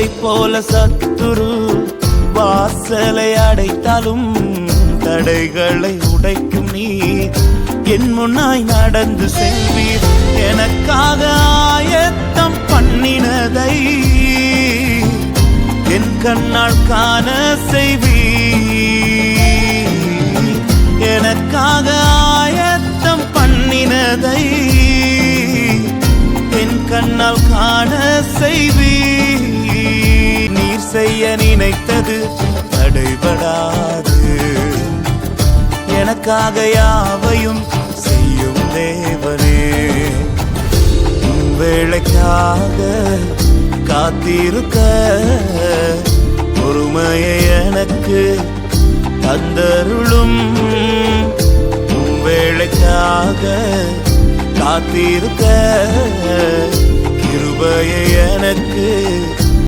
தடை போல சத்துரு வாசலை அடைத்தாலும் தடைகளை உடைக்கும் நீர் என் முன்னாய் நடந்து செல்வீர். எனக்காக ஆயத்தம் பண்ணினதை என் கண்ணால் காண செய்வீர். எனக்காக ஆயத்தம் பண்ணினதை என் கண்ணால் காண செய்வீர். நீர் செய்ய நினைத்தது தடைபடாது. எனக்காக யாவையும் செய்யும் தேவனே. வேளைக்காக காத்திருக்க பொறுமையை எனக்கு தந்தருளும். வேளைக்காக காத்திருக்க கிருபையை எனக்கு